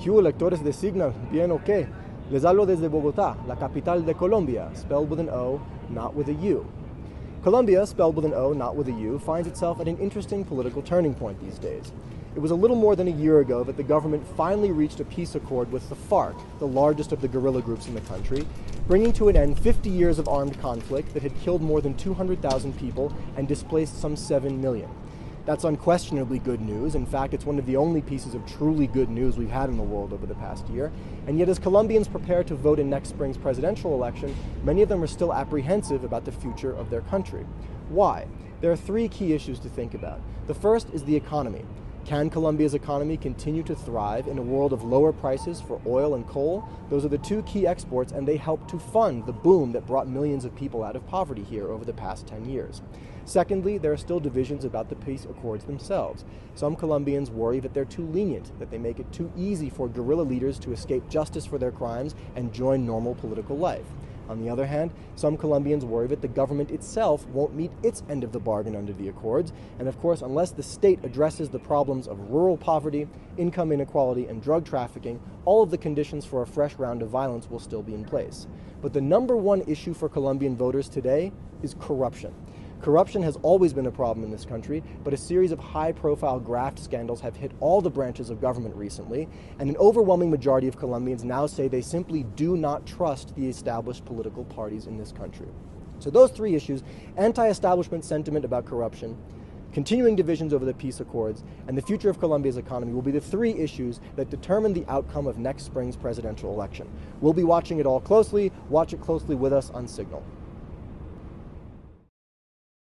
¿Qué hubo, lectores de Signal? ¿Bien o qué? Les hablo desde Bogota, la capital de Colombia, spelled with an O, not with a U. Colombia, spelled with an O, not with a U, finds itself at an interesting political turning point these days. It was a little more than a year ago that the government finally reached a peace accord with the FARC, the largest of the guerrilla groups in the country, bringing to an end 50 years of armed conflict that had killed more than 200,000 people and displaced some 7 million. That's unquestionably good news. In fact, it's one of the only pieces of truly good news we've had in the world over the past year. And yet, as Colombians prepare to vote in next spring's presidential election, many of them are still apprehensive about the future of their country. Why? There are three key issues to think about. The first is the economy. Can Colombia's economy continue to thrive in a world of lower prices for oil and coal? Those are the two key exports, and they help to fund the boom that brought millions of people out of poverty here over the past 10 years. Secondly, there are still divisions about the peace accords themselves. Some Colombians worry that they're too lenient, that they make it too easy for guerrilla leaders to escape justice for their crimes and join normal political life. On the other hand, some Colombians worry that the government itself won't meet its end of the bargain under the accords, and of course, unless the state addresses the problems of rural poverty, income inequality, and drug trafficking, all of the conditions for a fresh round of violence will still be in place. But the number one issue for Colombian voters today is corruption. Corruption has always been a problem in this country, but a series of high-profile graft scandals have hit all the branches of government recently, and an overwhelming majority of Colombians now say they simply do not trust the established political parties in this country. So those three issues, anti-establishment sentiment about corruption, continuing divisions over the peace accords, and the future of Colombia's economy will be the three issues that determine the outcome of next spring's presidential election. We'll be watching it all closely. Watch it closely with us on Signal.